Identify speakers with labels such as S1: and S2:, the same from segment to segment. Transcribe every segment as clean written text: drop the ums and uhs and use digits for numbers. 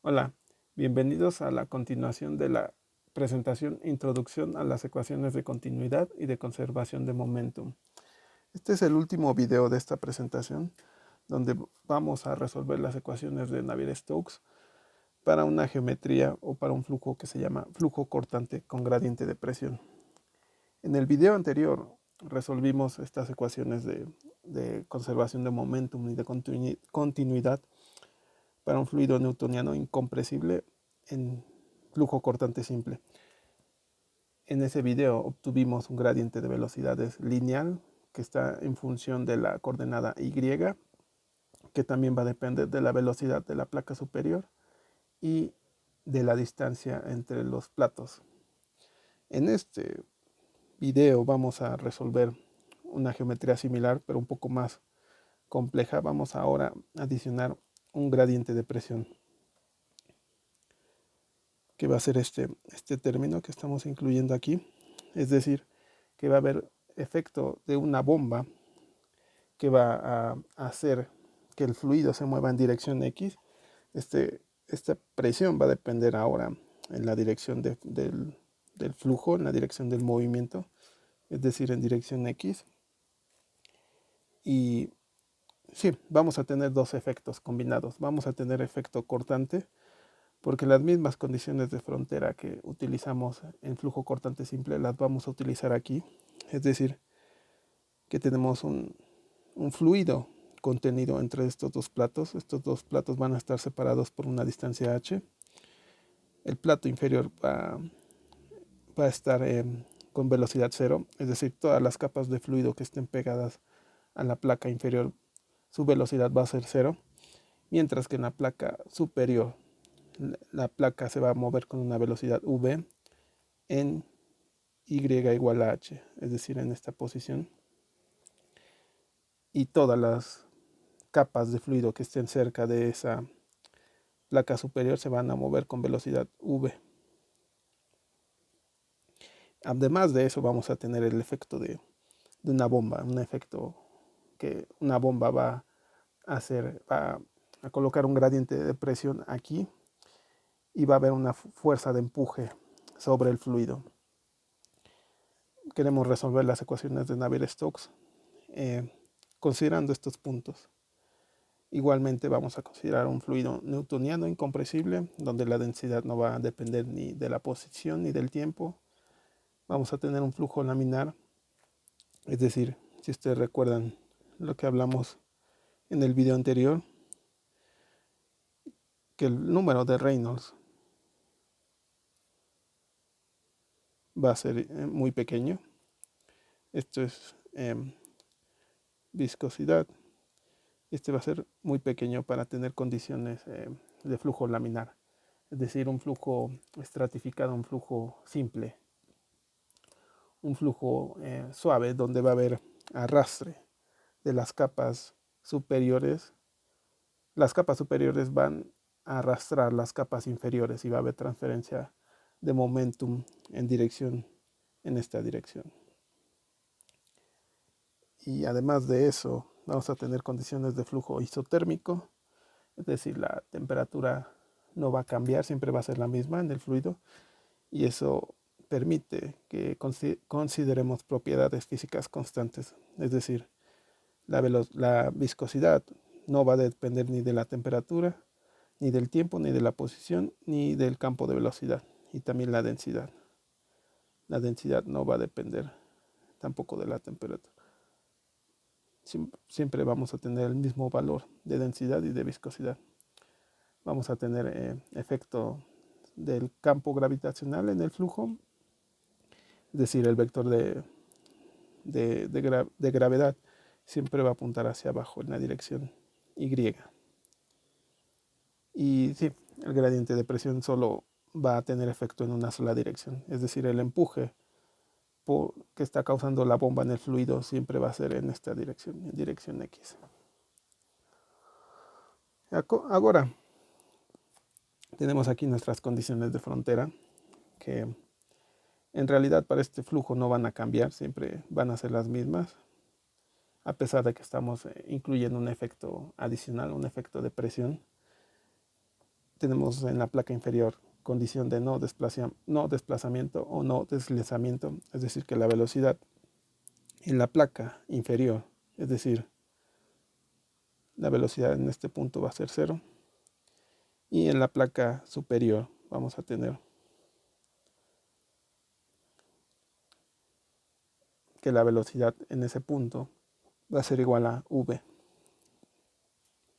S1: Hola, bienvenidos a la continuación de la presentación Introducción a las ecuaciones de continuidad y de conservación de momentum. Este es el último video de esta presentación donde vamos a resolver las ecuaciones de Navier-Stokes para una geometría o para un flujo que se llama flujo cortante con gradiente de presión. En el video anterior resolvimos estas ecuaciones de conservación de momentum y de continuidad para un fluido newtoniano incompresible en flujo cortante simple. En ese video obtuvimos un gradiente de velocidades lineal que está en función de la coordenada y, que también va a depender de la velocidad de la placa superior y de la distancia entre los platos. En este video vamos a resolver una geometría similar, pero un poco más compleja. Vamos ahora a adicionar un gradiente de presión, que va a ser este término que estamos incluyendo aquí. Es decir, que va a haber efecto de una bomba que va a hacer que el fluido se mueva en dirección X. Esta presión va a depender ahora en la dirección del flujo, en la dirección del movimiento, es decir, en dirección X. Y sí, vamos a tener dos efectos combinados. Vamos a tener efecto cortante, porque las mismas condiciones de frontera que utilizamos en flujo cortante simple las vamos a utilizar aquí. Es decir, que tenemos un fluido contenido entre estos dos platos. Estos dos platos van a estar separados por una distancia h. El plato inferior va a estar con velocidad cero, es decir, todas las capas de fluido que estén pegadas a la placa inferior, su velocidad va a ser cero, mientras que en la placa superior la placa se va a mover con una velocidad v en y igual a h, es decir, en esta posición. Y todas las capas de fluido que estén cerca de esa placa superior se van a mover con velocidad v. Además de eso vamos a tener el efecto de una bomba, un efecto que una bomba va a hacer, va a colocar un gradiente de presión aquí y va a haber una fuerza de empuje sobre el fluido. Queremos resolver las ecuaciones de Navier-Stokes considerando estos puntos. Igualmente vamos a considerar un fluido newtoniano incompresible, donde la densidad no va a depender ni de la posición ni del tiempo. Vamos a tener un flujo laminar, es decir, si ustedes recuerdan lo que hablamos en el video anterior, que el número de Reynolds va a ser muy pequeño. Esto es viscosidad. Este va a ser muy pequeño para tener condiciones de flujo laminar, es decir, un flujo estratificado, un flujo simple, un flujo suave donde va a haber arrastre de las capas superiores. Las capas superiores van a arrastrar las capas inferiores y va a haber transferencia de momentum en esta dirección. Y además de eso, vamos a tener condiciones de flujo isotérmico, es decir, la temperatura no va a cambiar, siempre va a ser la misma en el fluido, y eso permite que consideremos propiedades físicas constantes, es decir, la viscosidad no va a depender ni de la temperatura, ni del tiempo, ni de la posición, ni del campo de velocidad, y también la densidad. La densidad no va a depender tampoco de la temperatura. Siempre vamos a tener el mismo valor de densidad y de viscosidad. Vamos a tener efecto del campo gravitacional en el flujo, es decir, el vector de gravedad siempre va a apuntar hacia abajo en la dirección Y. Y sí, el gradiente de presión solo va a tener efecto en una sola dirección, es decir, el empuje que está causando la bomba en el fluido siempre va a ser en esta dirección, en dirección X. Ahora tenemos aquí nuestras condiciones de frontera, que en realidad para este flujo no van a cambiar, siempre van a ser las mismas, a pesar de que estamos incluyendo un efecto adicional, un efecto de presión. tenemos en la placa inferior condición de no desplazamiento o no deslizamiento, es decir, que la velocidad en la placa inferior, es decir, la velocidad en este punto va a ser 0, y en la placa superior vamos a tener que la velocidad en ese punto va a ser igual a v.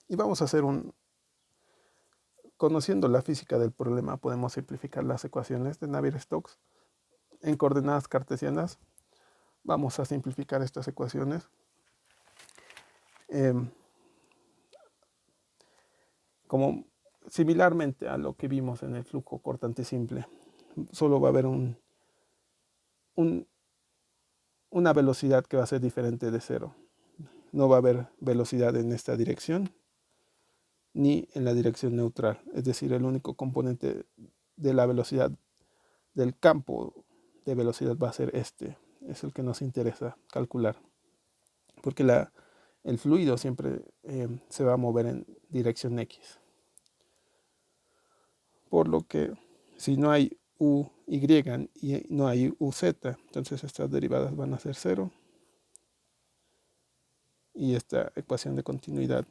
S1: Y vamos a hacer conociendo la física del problema, podemos simplificar las ecuaciones de Navier-Stokes en coordenadas cartesianas. Vamos a simplificar estas ecuaciones. Como similarmente a lo que vimos en el flujo cortante simple, solo va a haber una velocidad que va a ser diferente de 0. No va a haber velocidad en esta dirección ni en la dirección neutral. Es decir, el único componente de la velocidad del campo de velocidad va a ser este. Es el que nos interesa calcular. Porque el fluido siempre se va a mover en dirección X. Por lo que si no hay uy y no hay uz, entonces estas derivadas van a ser 0. Y esta ecuación de continuidad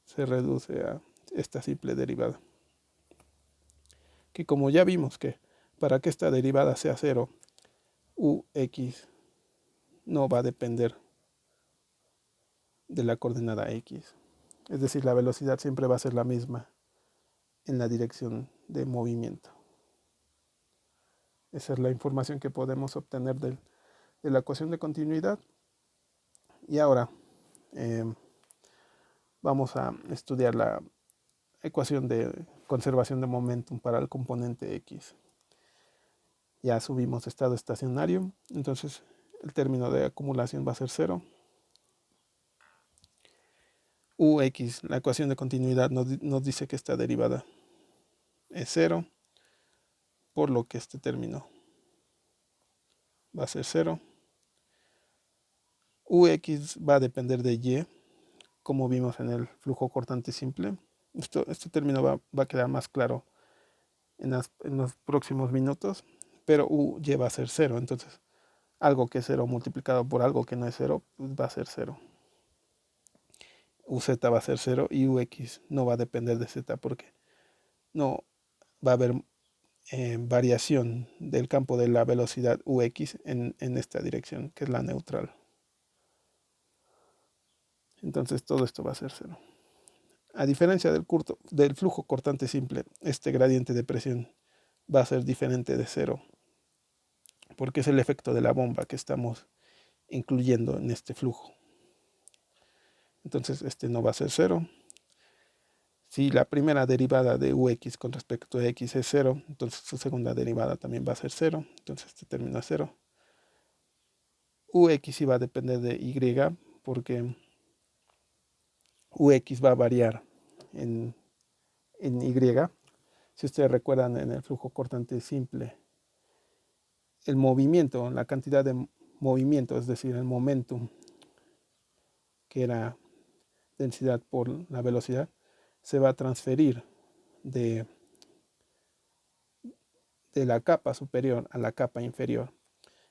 S1: se reduce a esta simple derivada. Que como ya vimos que para que esta derivada sea 0, ux no va a depender de la coordenada x. Es decir, la velocidad siempre va a ser la misma en la dirección de movimiento. Esa es la información que podemos obtener de la ecuación de continuidad. Y ahora vamos a estudiar la ecuación de conservación de momentum para el componente x. Ya subimos estado estacionario, entonces el término de acumulación va a ser 0. Ux, la ecuación de continuidad nos dice que esta derivada es 0, por lo que este término va a ser 0. Ux va a depender de y, como vimos en el flujo cortante simple. Este término va a quedar más claro en los próximos minutos, pero uy va a ser 0, entonces algo que es 0 multiplicado por algo que no es 0, pues va a ser 0. Uz va a ser 0 y ux no va a depender de z porque no va a haber variación del campo de la velocidad ux en esta dirección, que es la neutral. Entonces todo esto va a ser 0. A diferencia del flujo cortante simple, este gradiente de presión va a ser diferente de 0, porque es el efecto de la bomba que estamos incluyendo en este flujo. Entonces este no va a ser 0. Si la primera derivada de ux con respecto a x es 0, entonces su segunda derivada también va a ser 0. Entonces este término es 0. Ux iba a depender de y porque ux va a variar en y. Si ustedes recuerdan en el flujo cortante simple, el movimiento, la cantidad de movimiento, es decir, el momentum, que era densidad por la velocidad, se va a transferir de la capa superior a la capa inferior.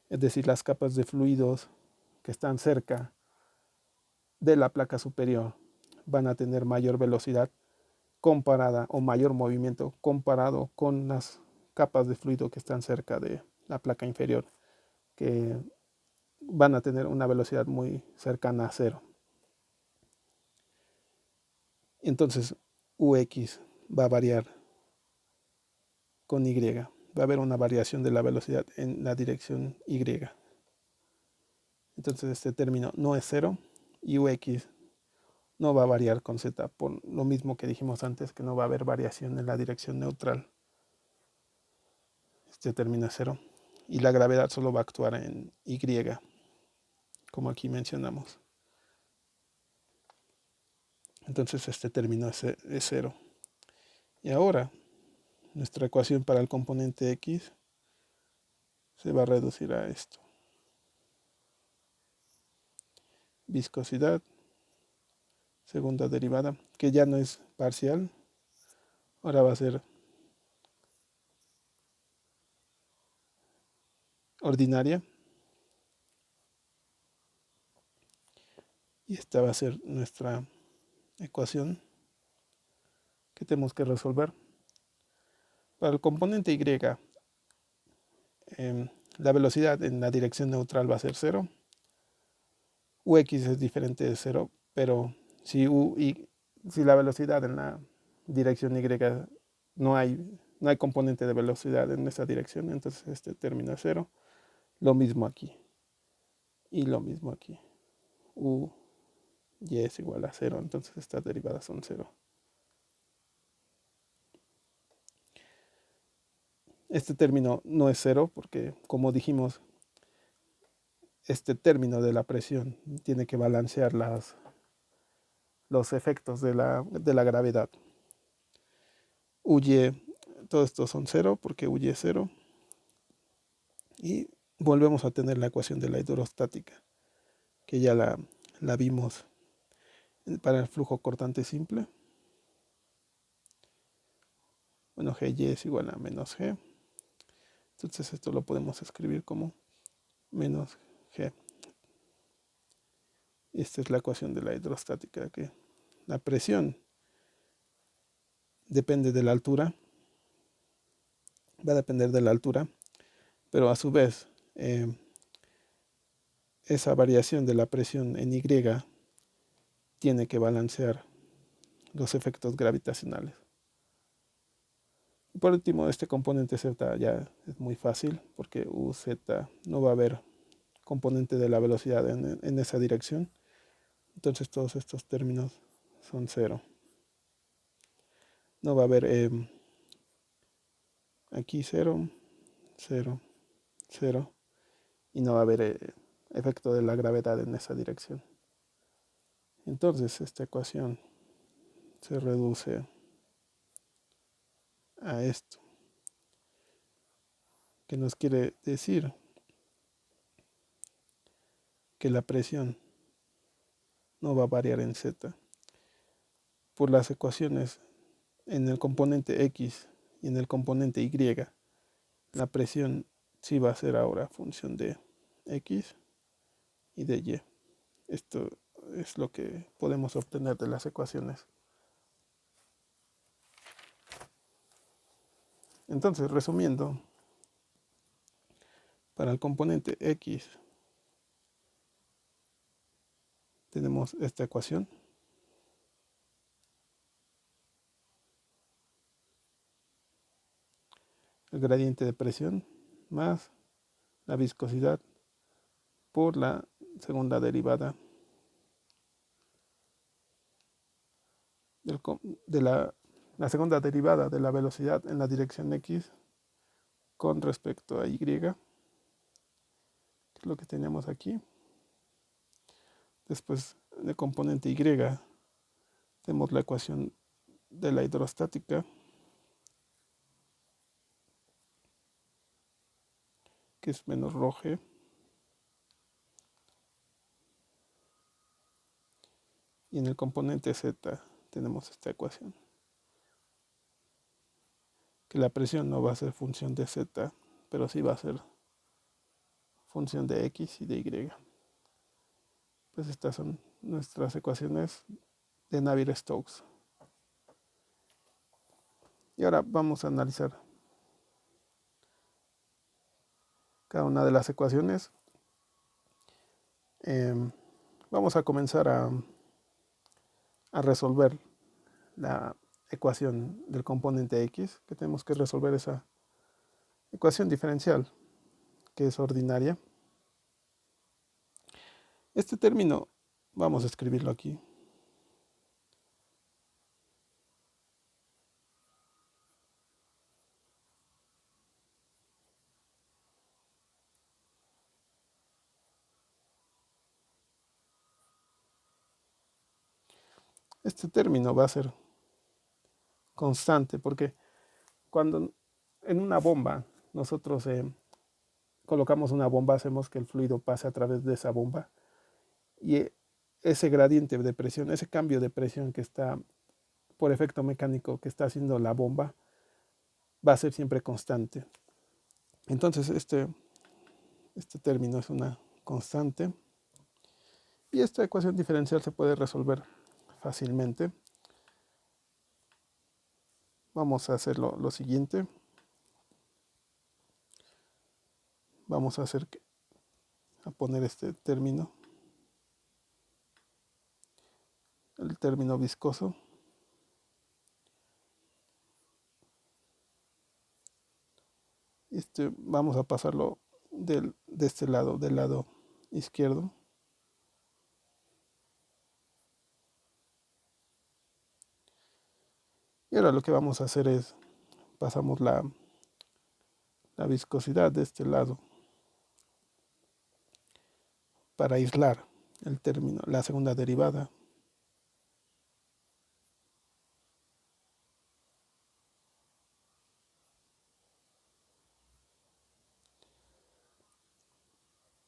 S1: Es decir, las capas de fluidos que están cerca de la placa superior van a tener mayor velocidad comparada o mayor movimiento comparado con las capas de fluido que están cerca de la placa inferior, que van a tener una velocidad muy cercana a 0. Entonces ux va a variar con y, va a haber una variación de la velocidad en la dirección y. Entonces este término no es 0 y ux no va a variar con z, por lo mismo que dijimos antes, que no va a haber variación en la dirección neutral. Este término es 0 y la gravedad solo va a actuar en y, como aquí mencionamos. Entonces este término es 0. Y ahora nuestra ecuación para el componente x se va a reducir a esto. Viscosidad, segunda derivada, que ya no es parcial, Ahora va a ser ordinaria. Y esta va a ser nuestra ecuación que tenemos que resolver. Para el componente y, la velocidad en la dirección neutral va a ser 0. Ux es diferente de 0, pero si la velocidad en la dirección y no hay componente de velocidad en esa dirección, entonces este término es 0. Lo mismo aquí y lo mismo aquí. Y es igual a 0, entonces estas derivadas son 0. Este término no es 0 porque, como dijimos, este término de la presión tiene que balancear los efectos de la gravedad. Huye, todo esto son 0 porque huye es 0. Y volvemos a tener la ecuación de la hidrostática, que ya la vimos para el flujo cortante simple. Bueno, Gy es igual a menos G. Entonces esto lo podemos escribir como menos G. Esta es la ecuación de la hidrostática, que la presión depende de la altura, va a depender de la altura, pero a su vez esa variación de la presión en Y tiene que balancear los efectos gravitacionales. Y por último, este componente Z ya es muy fácil porque UZ no va a haber componente de la velocidad en esa dirección. Entonces todos estos términos son 0. No va a haber aquí 0, 0, 0. Y no va a haber efecto de la gravedad en esa dirección. Entonces esta ecuación se reduce a esto, que nos quiere decir que la presión no va a variar en Z. Por las ecuaciones en el componente X y en el componente Y, la presión sí va a ser ahora función de X y de Y. Esto es lo que podemos obtener de las ecuaciones. Entonces, resumiendo, para el componente X tenemos esta ecuación. El gradiente de presión más la viscosidad por la segunda derivada de la segunda derivada de la velocidad en la dirección X con respecto a Y, que es lo que tenemos aquí. Después de componente Y tenemos la ecuación de la hidrostática, que es menos ρg, y en el componente Z tenemos esta ecuación, que la presión no va a ser función de Z, pero sí va a ser función de X y de Y. Pues estas son nuestras ecuaciones de Navier-Stokes. Y ahora vamos a analizar cada una de las ecuaciones. Vamos a comenzar a resolver la ecuación del componente X, que tenemos que resolver esa ecuación diferencial, que es ordinaria. Este término vamos a escribirlo aquí. Este término va a ser constante porque cuando en una bomba nosotros colocamos una bomba, hacemos que el fluido pase a través de esa bomba y ese gradiente de presión, ese cambio de presión que está por efecto mecánico que está haciendo la bomba va a ser siempre constante. Entonces este término es una constante y esta ecuación diferencial se puede resolver fácilmente. Vamos a hacer lo siguiente. Vamos a poner este término, el término viscoso. Vamos a pasarlo de este lado, del lado izquierdo. Y ahora lo que vamos a hacer es, pasamos la viscosidad de este lado para aislar el término, la segunda derivada.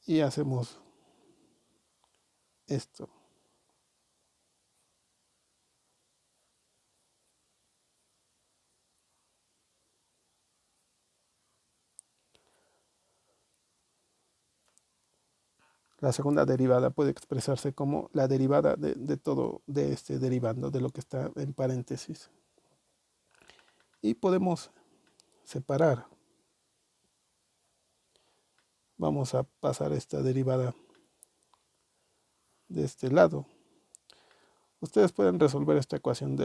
S1: Y hacemos esto. La segunda derivada puede expresarse como la derivada de todo, de este derivando, de lo que está en paréntesis. Y podemos separar. Vamos a pasar esta derivada de este lado. Ustedes pueden resolver esta ecuación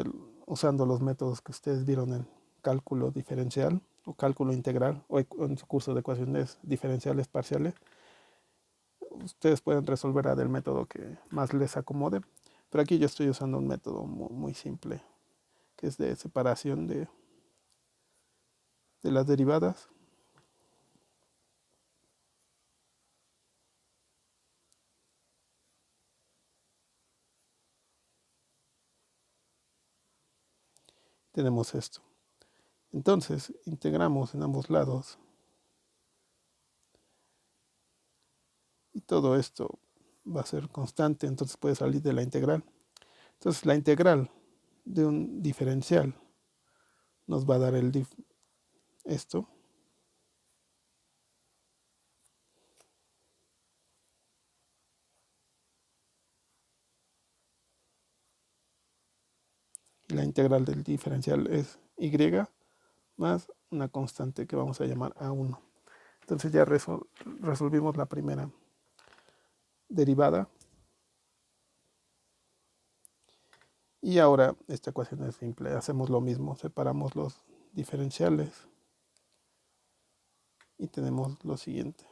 S1: usando los métodos que ustedes vieron en cálculo diferencial o cálculo integral o en su curso de ecuaciones diferenciales parciales. Ustedes pueden resolverla del método que más les acomode, pero aquí yo estoy usando un método muy simple, que es de separación de las derivadas. Tenemos esto. Entonces, integramos en ambos lados. Y todo esto va a ser constante, entonces puede salir de la integral. Entonces, la integral de un diferencial nos va a dar esto. Y la integral del diferencial es y más una constante que vamos a llamar A1. Entonces ya resolvimos la primera derivada. Y ahora esta ecuación es simple. Hacemos lo mismo. Separamos los diferenciales. Y tenemos lo siguiente.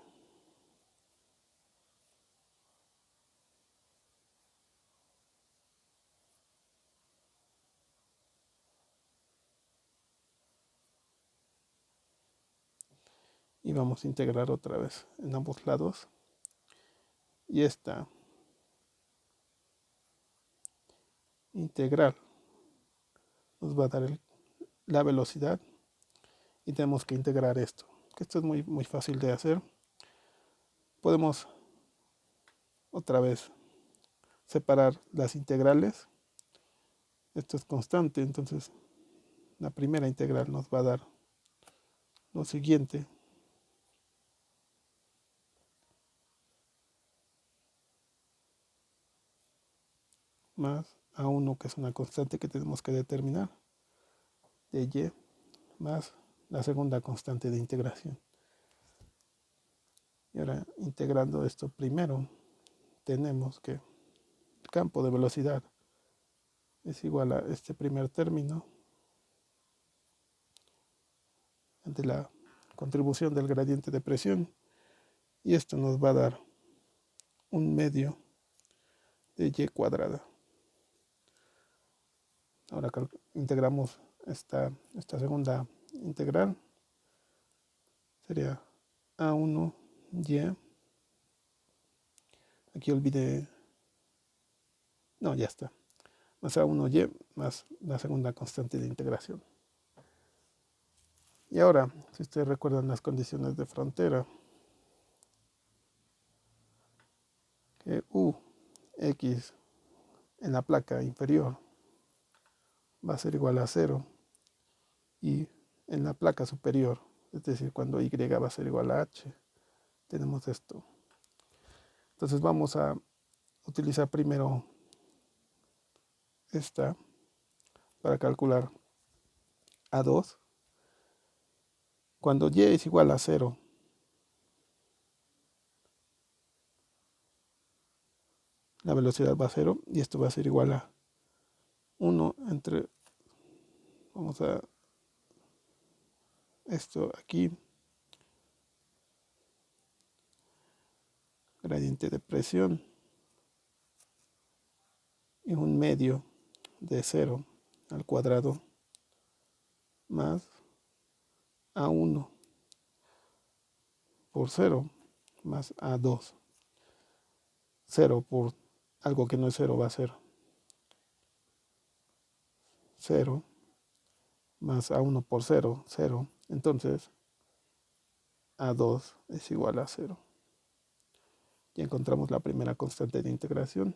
S1: Y vamos a integrar otra vez en ambos lados. Y esta integral nos va a dar la velocidad. Y tenemos que integrar esto. Que esto es muy fácil de hacer. Podemos otra vez separar las integrales. Esto es constante, entonces la primera integral nos va a dar lo siguiente. Más A1, que es una constante que tenemos que determinar, de y, más la segunda constante de integración. Y ahora, integrando esto primero, tenemos que el campo de velocidad es igual a este primer término ante la contribución del gradiente de presión, y esto nos va a dar un medio de y cuadrada. Ahora integramos esta segunda integral. Sería A1y. Aquí olvidé. No, ya está. Más A1y más la segunda constante de integración. Y ahora, si ustedes recuerdan las condiciones de frontera, que U, X en la placa inferior va a ser igual a 0 y en la placa superior, es decir, cuando y va a ser igual a h, tenemos esto. Entonces vamos a utilizar primero esta para calcular A2. Cuando y es igual a 0, la velocidad va a 0 y esto va a ser igual a 1 entre, vamos a esto aquí, gradiente de presión y un medio de 0 al cuadrado más A1 por 0 más A2. 0 por algo que no es 0 va a ser 0 más A1 por 0, 0. Entonces A2 es igual a 0. Ya encontramos la primera constante de integración.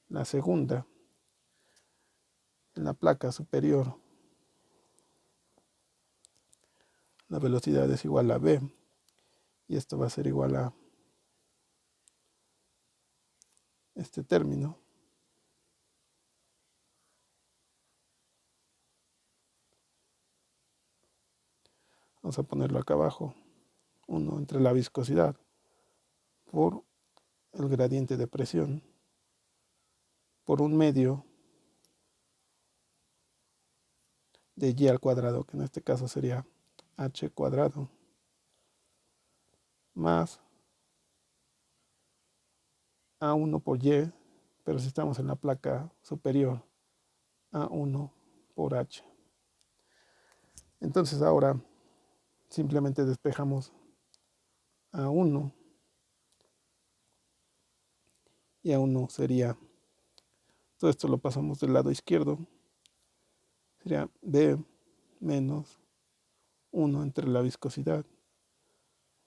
S1: La segunda, en la placa superior, la velocidad es igual a v y esto va a ser igual a este término. Vamos a ponerlo acá abajo. 1 entre la viscosidad por el gradiente de presión por un medio de y al cuadrado, que en este caso sería h cuadrado, más A1 por y, pero si estamos en la placa superior, A1 por h. Entonces ahora simplemente despejamos A1 y A1 sería, todo esto lo pasamos del lado izquierdo, sería B menos 1 entre la viscosidad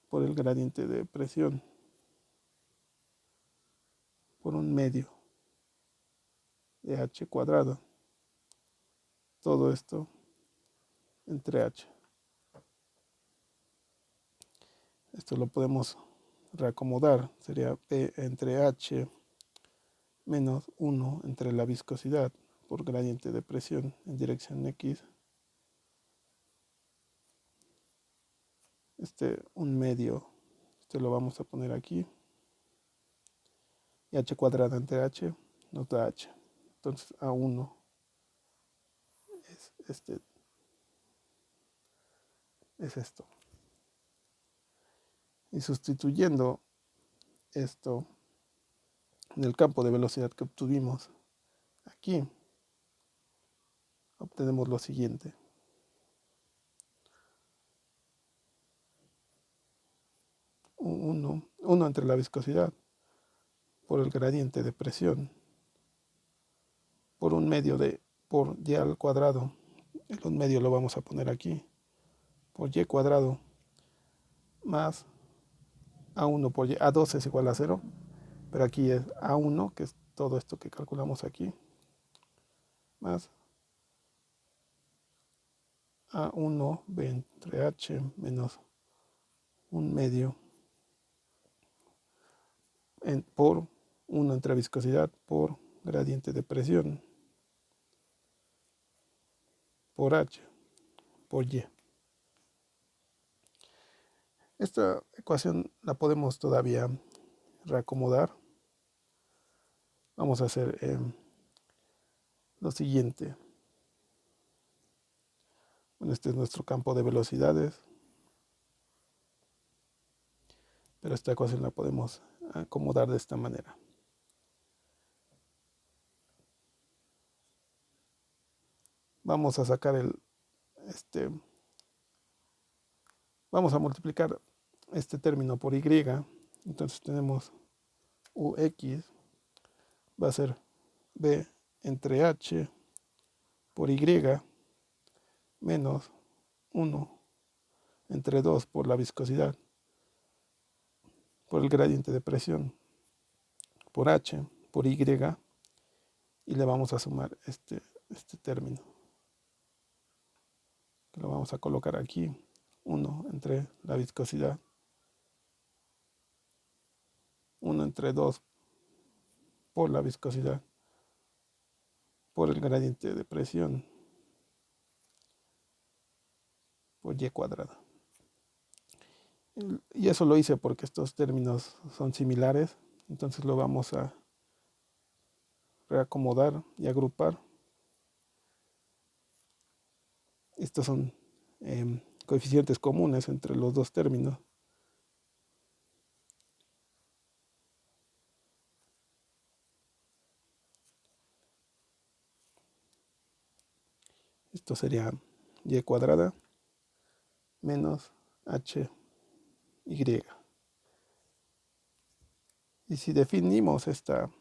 S1: por el gradiente de presión por un medio de h cuadrado. Todo esto entre h. Esto lo podemos reacomodar. Sería P entre h menos 1 entre la viscosidad por gradiente de presión en dirección x. Un medio, lo vamos a poner aquí. Y h cuadrada entre h nos da h. Entonces A1 es esto. Y sustituyendo esto en el campo de velocidad que obtuvimos aquí, obtenemos lo siguiente. 1 entre la viscosidad por el gradiente de presión por un medio por y al cuadrado. El un medio lo vamos a poner aquí por y cuadrado más A1 por y. A2 es igual a 0, pero aquí es A1, que es todo esto que calculamos aquí, más A1 B entre H menos un medio por 1 entre viscosidad por gradiente de presión por H por Y. Esta ecuación la podemos todavía reacomodar. Vamos a hacer lo siguiente. Bueno, este es nuestro campo de velocidades, pero esta ecuación la podemos acomodar de esta manera. Vamos a sacar vamos a multiplicar este término por y, entonces tenemos ux va a ser b entre h por y menos 1 entre 2 por la viscosidad por el gradiente de presión por h por y y le vamos a sumar este término, que lo vamos a colocar aquí, 1 entre la viscosidad, 1 entre 2 por la viscosidad, por el gradiente de presión, por y cuadrada. Y eso lo hice porque estos términos son similares, entonces lo vamos a reacomodar y agrupar. Estos son coeficientes comunes entre los dos términos. Esto sería y cuadrada menos hy. Y si definimos esta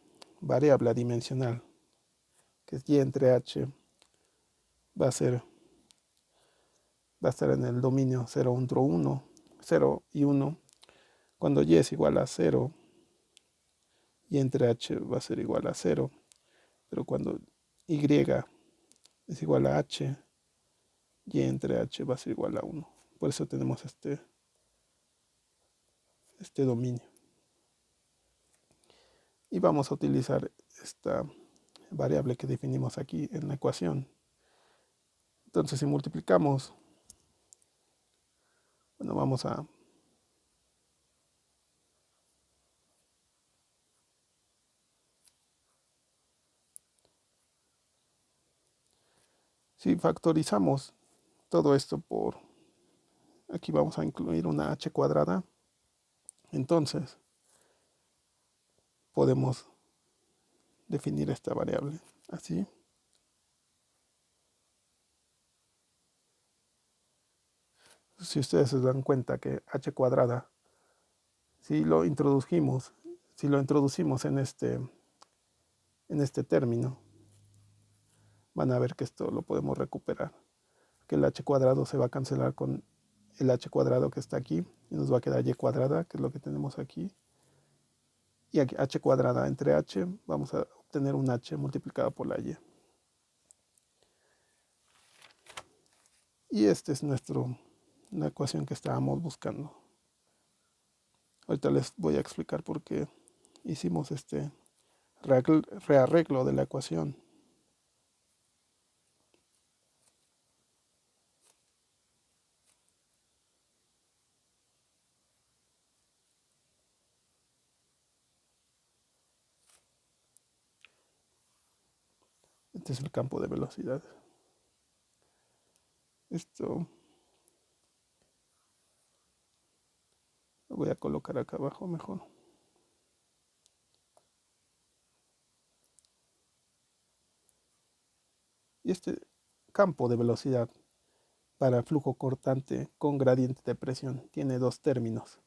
S1: variable adimensional, que es y entre h, va a estar en el dominio 0, 1, 0 y 1. Cuando y es igual a 0, y entre h va a ser igual a 0. Pero cuando y es igual a h, y entre h va a ser igual a 1. Por eso tenemos este dominio. Y vamos a utilizar esta variable que definimos aquí en la ecuación. Entonces, si multiplicamos, bueno, vamos a si factorizamos todo esto por, aquí vamos a incluir una h cuadrada, entonces podemos definir esta variable así. Si ustedes se dan cuenta que h cuadrada, si lo introducimos en este término, van a ver que esto lo podemos recuperar, que el h cuadrado se va a cancelar con el h cuadrado que está aquí y nos va a quedar y cuadrada, que es lo que tenemos aquí, y aquí h cuadrada entre h, vamos a obtener un h multiplicado por la y. Y esta es la ecuación que estábamos buscando. Ahorita les voy a explicar por qué hicimos este rearreglo de la ecuación. Este es el campo de velocidad. Esto lo voy a colocar acá abajo mejor. Y este campo de velocidad para flujo cortante con gradiente de presión tiene dos términos.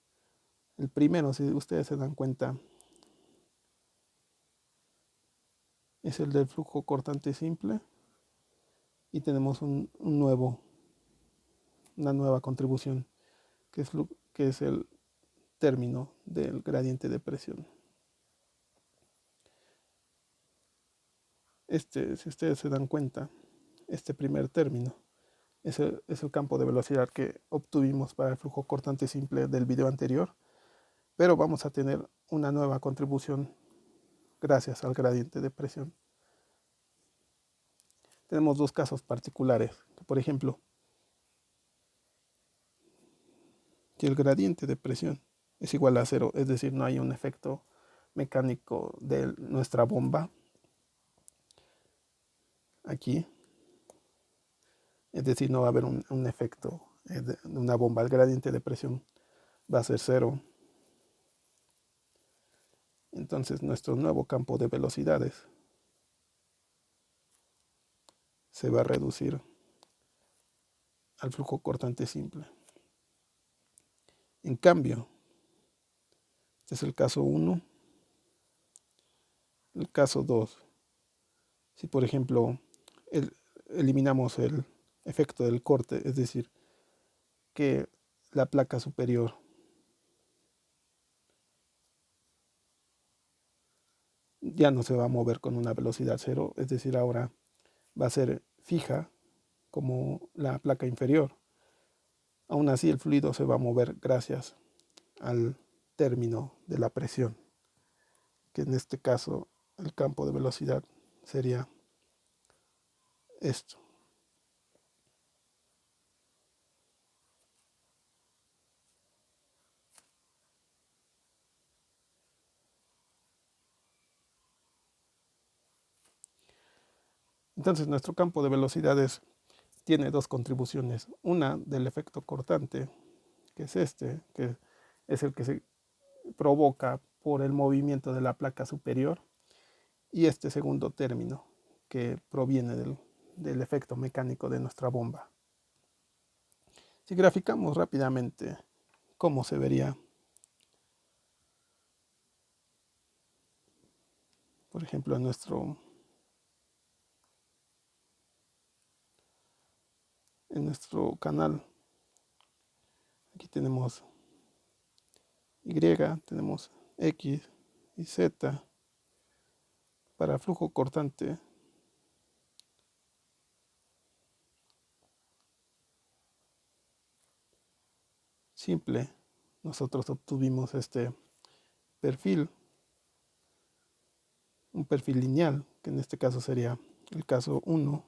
S1: El primero, si ustedes se dan cuenta, es el del flujo cortante simple, y tenemos una nueva contribución que es el término del gradiente de presión. Si ustedes se dan cuenta, este primer término es el campo de velocidad que obtuvimos para el flujo cortante simple del video anterior, pero vamos a tener una nueva contribución gracias al gradiente de presión. Tenemos dos casos particulares. Por ejemplo, si el gradiente de presión es igual a 0, es decir, no hay un efecto mecánico de nuestra bomba aquí, es decir, no va a haber un efecto de una bomba, el gradiente de presión va a ser 0. Entonces nuestro nuevo campo de velocidades se va a reducir al flujo cortante simple. En cambio, este es el caso 1. El caso 2, si por ejemplo eliminamos el efecto del corte, es decir, que la placa superior ya no se va a mover con una velocidad cero, es decir, ahora va a ser fija como la placa inferior. Aún así el fluido se va a mover gracias al término de la presión, que en este caso el campo de velocidad sería esto. Entonces nuestro campo de velocidades tiene dos contribuciones. Una del efecto cortante, que es este, que es el que se provoca por el movimiento de la placa superior, y este segundo término, que proviene del efecto mecánico de nuestra bomba. Si graficamos rápidamente cómo se vería, por ejemplo, en nuestro canal, aquí tenemos Y, tenemos X y Z. Para flujo cortante simple, nosotros obtuvimos este perfil, un perfil lineal, que en este caso sería el caso 1.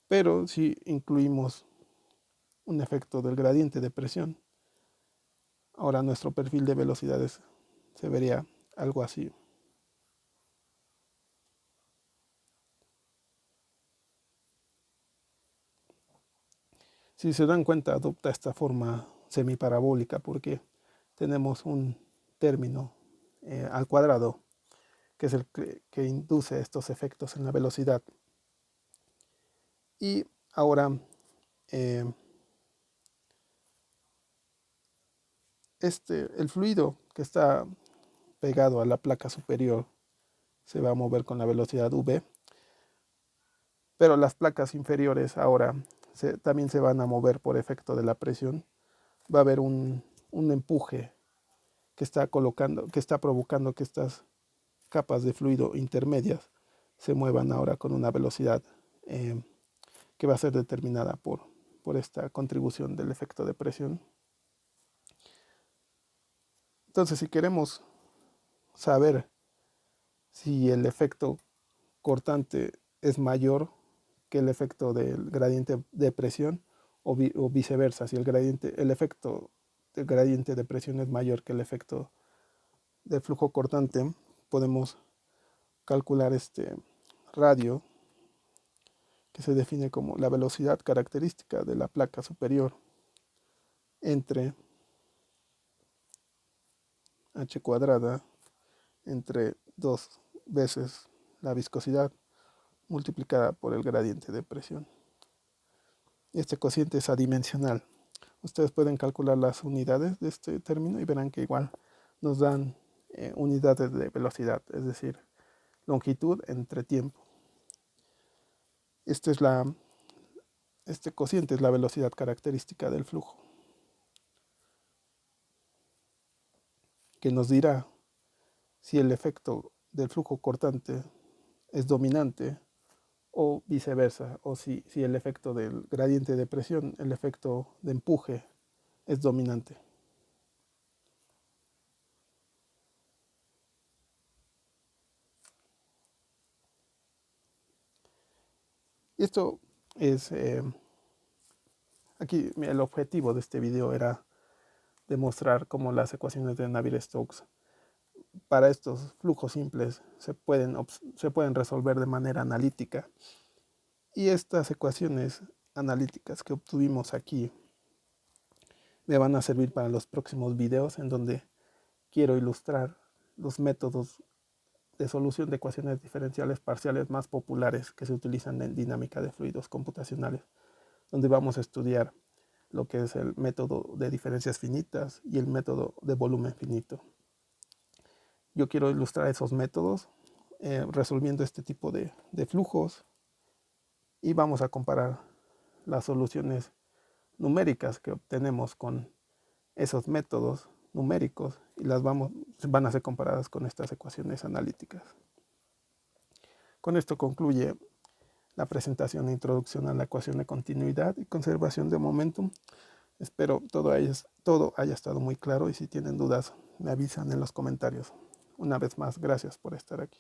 S1: Pero si incluimos un efecto del gradiente de presión, ahora nuestro perfil de velocidades se vería algo así. Si se dan cuenta, adopta esta forma semiparabólica porque tenemos un término al cuadrado, que es el que induce estos efectos en la velocidad. Y ahora el fluido que está pegado a la placa superior se va a mover con la velocidad v, pero las placas inferiores ahora también se van a mover por efecto de la presión. Va a haber un empuje que está provocando que estas capas de fluido intermedias se muevan ahora con una velocidad que va a ser determinada por esta contribución del efecto de presión. Entonces, si queremos saber si el efecto cortante es mayor que el efecto del gradiente de presión o viceversa, si el efecto del gradiente de presión es mayor que el efecto del flujo cortante, podemos calcular este radio, que se define como la velocidad característica de la placa superior entre h cuadrada entre 2 veces la viscosidad multiplicada por el gradiente de presión. Este cociente es adimensional. Ustedes pueden calcular las unidades de este término y verán que igual nos dan unidades de velocidad, es decir, longitud entre tiempo. Este cociente es la velocidad característica del flujo, que nos dirá si el efecto del flujo cortante es dominante o viceversa, o si el efecto del gradiente de presión, el efecto de empuje, es dominante. Y esto es, aquí el objetivo de este video era demostrar cómo las ecuaciones de Navier-Stokes para estos flujos simples se pueden resolver de manera analítica. Y estas ecuaciones analíticas que obtuvimos aquí me van a servir para los próximos videos en donde quiero ilustrar los métodos de solución de ecuaciones diferenciales parciales más populares que se utilizan en dinámica de fluidos computacionales, donde vamos a estudiar lo que es el método de diferencias finitas y el método de volumen finito. Yo quiero ilustrar esos métodos resolviendo este tipo de flujos, y vamos a comparar las soluciones numéricas que obtenemos con esos métodos numéricos y van a ser comparadas con estas ecuaciones analíticas. Con esto concluye la presentación e introducción a la ecuación de continuidad y conservación de momentum. Espero todo haya estado muy claro y si tienen dudas me avisan en los comentarios. Una vez más, gracias por estar aquí.